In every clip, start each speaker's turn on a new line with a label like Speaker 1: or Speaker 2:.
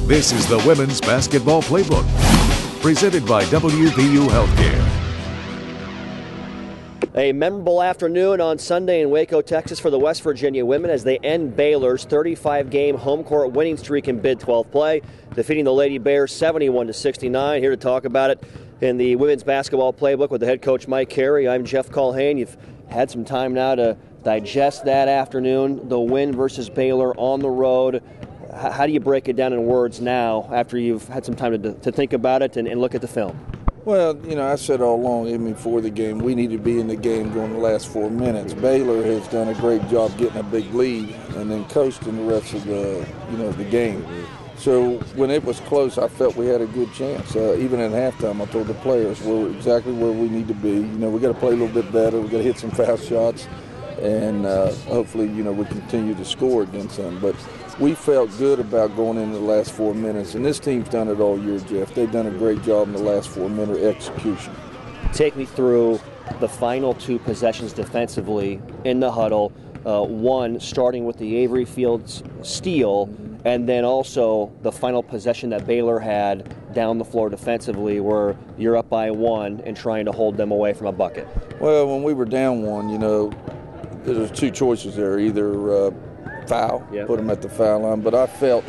Speaker 1: This is the Women's Basketball Playbook, presented by WVU Healthcare.
Speaker 2: A memorable afternoon on Sunday in Waco, Texas for the West Virginia women as they end Baylor's 35-game home court winning streak in Big 12 play, defeating the Lady Bears 71-69. Here to talk about it in the Women's Basketball Playbook with the head coach Mike Carey. I'm Jeff Culhane. You've had some time now to digest that afternoon, the win versus Baylor on the road. How do you break it down in words now after you've had some time to think about it and look at the film?
Speaker 3: Well, I said all along, even before the game, we need to be in the game going the last 4 minutes. Baylor has done a great job getting a big lead and then coasting the rest of the game. So when it was close, I felt we had a good chance. Even at halftime, I told the players we're exactly where we need to be. We got to play a little bit better. We got to hit some fast shots, and hopefully, we continue to score against them. But we felt good about going into the last 4 minutes, and this team's done it all year, Jeff. They've done a great job in the last 4 minute execution.
Speaker 2: Take me through the final two possessions defensively in the huddle. One starting with the Avery Fields steal, and then also the final possession that Baylor had down the floor defensively where you're up by one and trying to hold them away from a bucket.
Speaker 3: Well, when we were down one, there's two choices there. Either foul, put them at the foul line, but I felt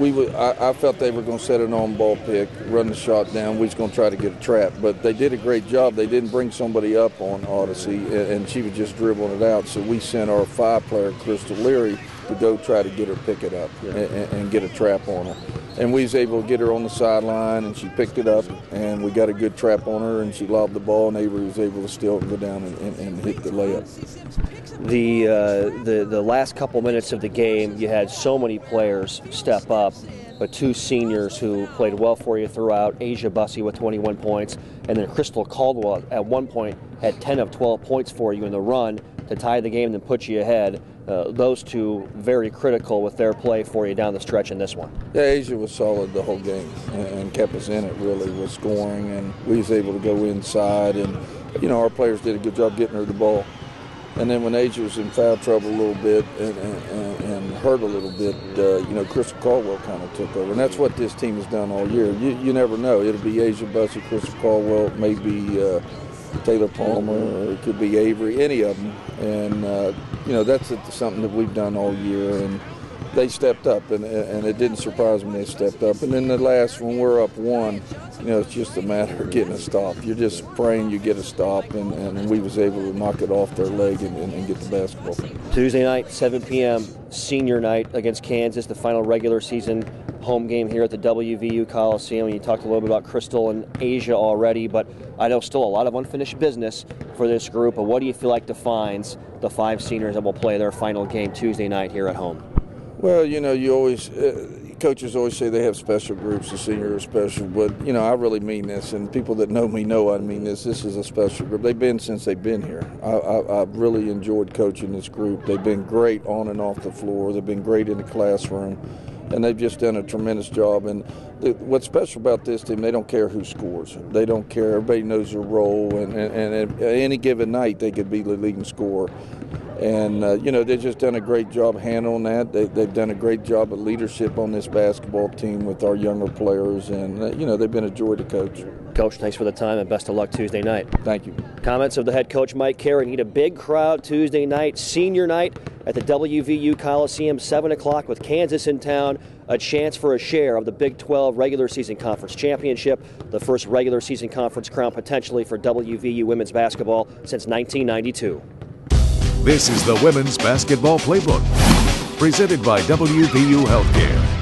Speaker 3: I felt they were going to set an on-ball pick, run the shot down. We was going to try to get a trap, but they did a great job. They didn't bring somebody up on Odyssey, and she was just dribbling it out. So we sent our 5-player, Crystal Leary, to go try to get her pick it up and get a trap on her. And we was able to get her on the sideline, and she picked it up, and we got a good trap on her, and she lobbed the ball, and Avery was able to still go down and hit the layup.
Speaker 2: The last couple minutes of the game, you had so many players step up, but two seniors who played well for you throughout, Asia Bussey with 21 points, and then Crystal Caldwell at one point had 10 of 12 points for you in the run to tie the game and then put you ahead. Those two very critical with their play for you down the stretch in this one.
Speaker 3: Yeah, Asia was solid the whole game and kept us in it really with scoring, and we was able to go inside, and our players did a good job getting her the ball. And then when Asia was in foul trouble a little bit and hurt a little bit, Crystal Caldwell kind of took over. And that's what this team has done all year. You never know. It'll be Asia Bussey, Crystal Caldwell, maybe Taylor Palmer, or it could be Avery, any of them. And, that's something that we've done all year. And they stepped up, and it didn't surprise me they stepped up. And then the last, when we're up one, it's just a matter of getting a stop. You're just praying you get a stop, and we was able to knock it off their leg and get the basketball.
Speaker 2: Tuesday night, 7 p.m., senior night against Kansas, the final regular season home game here at the WVU Coliseum. You talked a little bit about Crystal and Asia already, but I know still a lot of unfinished business for this group. But what do you feel like defines the 5 seniors that will play their final game Tuesday night here at home?
Speaker 3: Well, you always coaches always say they have special groups. The seniors are special, but I really mean this, and people that know me know I mean this. This is a special group. They've been since they've been here. I've really enjoyed coaching this group. They've been great on and off the floor. They've been great in the classroom, and they've just done a tremendous job. And what's special about this team, they don't care who scores. They don't care. Everybody knows their role, and at any given night they could be the leading scorer. And, they've just done a great job handling that. They've done a great job of leadership on this basketball team with our younger players. And, they've been a joy to coach.
Speaker 2: Coach, thanks for the time and best of luck Tuesday night.
Speaker 3: Thank you.
Speaker 2: Comments of the head coach Mike Carey. Need a big crowd Tuesday night, senior night at the WVU Coliseum, 7 o'clock with Kansas in town. A chance for a share of the Big 12 regular season conference championship, the first regular season conference crown potentially for WVU women's basketball since 1992.
Speaker 1: This is the Women's Basketball Playbook, presented by WVU Healthcare.